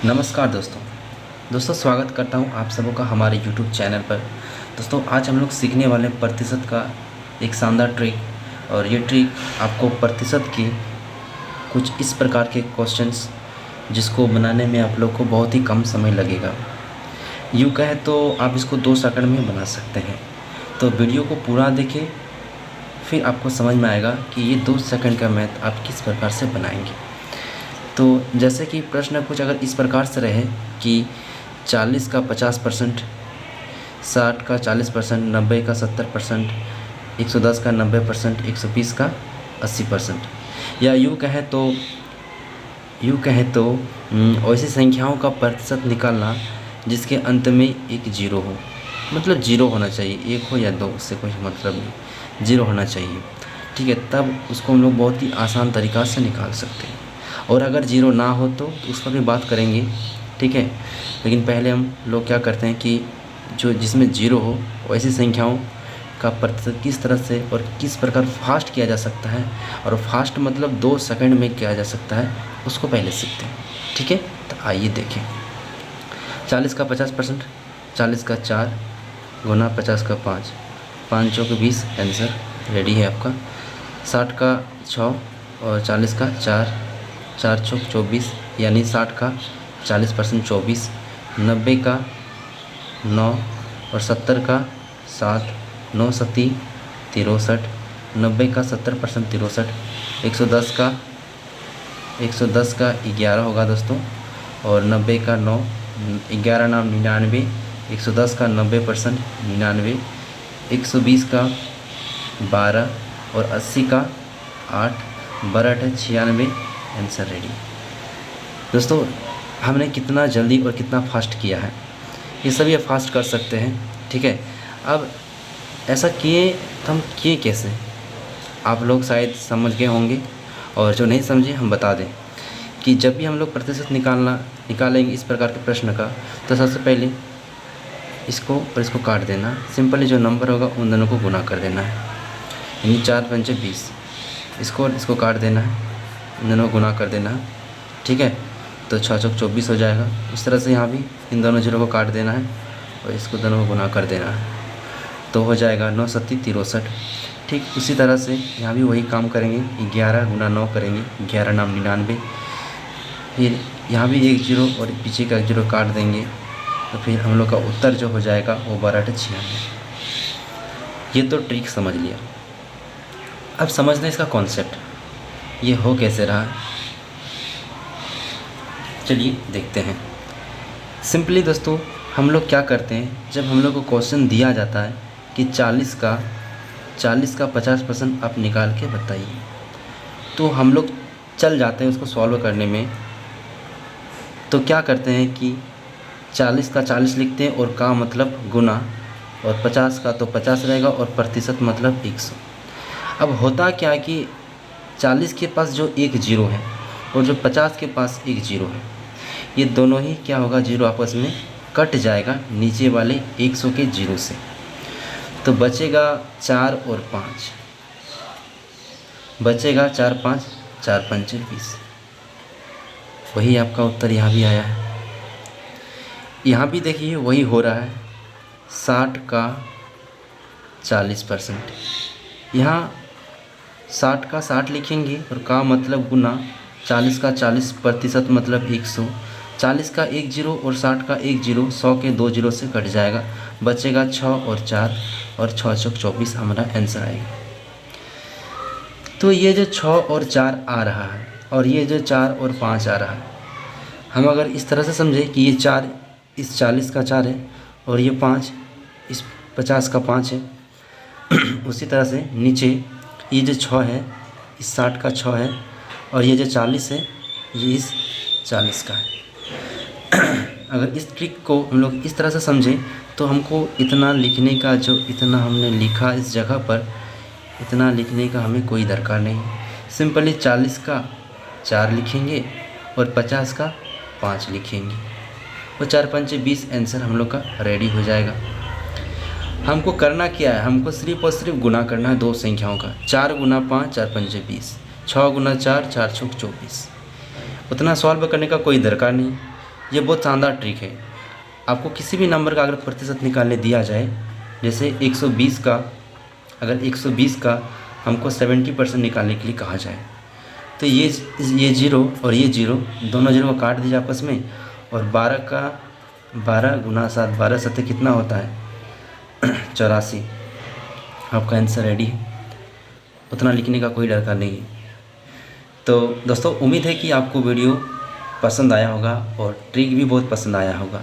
नमस्कार दोस्तों स्वागत करता हूं आप सबों का हमारे YouTube चैनल पर। दोस्तों आज हम लोग सीखने वाले प्रतिशत का एक शानदार ट्रिक, और ये ट्रिक आपको प्रतिशत के कुछ इस प्रकार के क्वेश्चंस जिसको बनाने में आप लोग को बहुत ही कम समय लगेगा। यूँ कहे तो आप इसको 2 सेकंड में बना सकते हैं। तो वीडियो को पूरा देखें, फिर आपको समझ में आएगा कि ये 2 सेकंड का मैथ आप किस प्रकार से बनाएंगे। तो जैसे कि प्रश्न कुछ अगर इस प्रकार से रहे कि 40 का 50%, 60 का 40%, 90 का 70%, 110 का 90%, 120 का 80%, या यूँ कहें तो ऐसी संख्याओं का प्रतिशत निकालना जिसके अंत में एक जीरो हो, मतलब जीरो होना चाहिए, 1 हो या 2 उससे कोई मतलब नहीं, जीरो होना चाहिए। ठीक है, तब उसको हम लोग बहुत ही आसान तरीक़ा से निकाल सकते हैं। और अगर जीरो ना हो तो उस पर भी बात करेंगे, ठीक है। लेकिन पहले हम लोग क्या करते हैं कि जो जिसमें जीरो हो वैसी संख्याओं का प्रतिशत किस तरह से और किस प्रकार फास्ट किया जा सकता है, और फास्ट मतलब 2 सेकंड में किया जा सकता है, उसको पहले सीखते हैं। ठीक है, तो आइए देखें। 40 का 50%, 40 का 4 गुना 50 का 5, 5 चौके 20, आंसर रेडी है आपका। 60 का 6 और 40 का 4, 4 चौक 24, यानी 60 का 40% 24, 90 का 9 और 70 का 7, 9 सती 63, 90 का 70% 63, 110 का 11 होगा दोस्तों, और 90 का 9, 11 नाम 99, 110 का 90% 99, 120 का 12 और 80 का 8, 12 है 96, आंसर रेडी। दोस्तों हमने कितना जल्दी और कितना फास्ट किया है, ये सभी आप फास्ट कर सकते हैं। ठीक है, अब ऐसा किए तो हम किए कैसे, आप लोग शायद समझ गए होंगे, और जो नहीं समझे हम बता दें कि जब भी हम लोग प्रतिशत निकालेंगे इस प्रकार के प्रश्न का, तो सबसे पहले इसको और इसको काट देना। सिंपली जो नंबर होगा उन दोनों को गुना कर देना है, यानी 4 पंचे 20, इसको और इसको काट देना है, इन दोनों को गुना कर देना है। ठीक है, तो 6 चौक 24 हो जाएगा। उस तरह से यहाँ भी इन दोनों जीरो को काट देना है और इसको दोनों को गुना कर देना है, तो हो जाएगा 9 सत्ती 63। ठीक उसी तरह से यहाँ भी वही काम करेंगे, 11 गुना 9 करेंगे, 11 नाम 99, फिर यहाँ भी एक जीरो और पीछे का एक जीरो काट देंगे, तो फिर हम लोग का उत्तर जो हो जाएगा वो 12 96। ये तो ट्रिक समझ लिया। अब समझना इसका कॉन्सेप्ट, ये हो कैसे रहा है, चलिए देखते हैं। सिंपली दोस्तों हम लोग क्या करते हैं, जब हम लोग को क्वेश्चन दिया जाता है कि 40 का 50% आप निकाल के बताइए, तो हम लोग चल जाते हैं उसको सॉल्व करने में। तो क्या करते हैं कि 40 का 40 लिखते हैं, और का मतलब गुना, और 50 का तो 50 रहेगा, और प्रतिशत मतलब 100। अब होता क्या कि 40 के पास जो एक जीरो है और जो 50 के पास एक जीरो है, ये दोनों ही क्या होगा, जीरो आपस में कट जाएगा नीचे वाले 100 के जीरो से, तो बचेगा 4 और 5, बचेगा 4 5, 4 पंचे 20। वही आपका उत्तर यहाँ भी आया है। यहाँ भी देखिए वही हो रहा है, 60 का 40%, यहाँ 60 का 60 लिखेंगे, और का मतलब गुना, 40 का 40% मतलब 100, 40 का एक जीरो और 60 का एक जीरो, 100 के 2 जीरो से कट जाएगा, बचेगा 6 और 4, और 6 चौक 24 हमारा आंसर आएगा। तो ये जो 6 और 4 आ रहा है, और ये जो 4 और 5 आ रहा है, हम अगर इस तरह से समझें कि ये 4 इस 40 का 4 है, और ये 5 इस 50 का 5 है, उसी तरह से नीचे ये जो 6 है इस 60 का 6 है, और ये जो 40 है ये इस 40 का है। अगर इस ट्रिक को हम लोग इस तरह से समझें, तो हमको इतना लिखने का, जो इतना हमने लिखा इस जगह पर, इतना लिखने का हमें कोई दरकार नहीं। सिंपली 40 का 4 लिखेंगे और 50 का 5 लिखेंगे, और 4 पंचे 20, आंसर हम लोग का रेडी हो जाएगा। हमको करना क्या है, हमको सिर्फ और सिर्फ गुना करना है दो संख्याओं का। 4 गुना 5, 4 पंचे 20, 6 गुना 4, 4 चौक 24। उतना सॉल्व करने का कोई दरकार नहीं। ये बहुत शानदार ट्रिक है। आपको किसी भी नंबर का अगर प्रतिशत निकालने दिया जाए, जैसे 120 का, अगर 120 का हमको 70% निकालने के लिए कहा जाए, तो ये जीरो और ये जीरो, दोनों जीरो को काट दीजिए आपस में, और 12 गुना 7, 12 सत्ते कितना होता है 84। आपका आंसर रेडी है, उतना लिखने का कोई डर का नहीं है। तो दोस्तों, उम्मीद है कि आपको वीडियो पसंद आया होगा और ट्रिक भी बहुत पसंद आया होगा।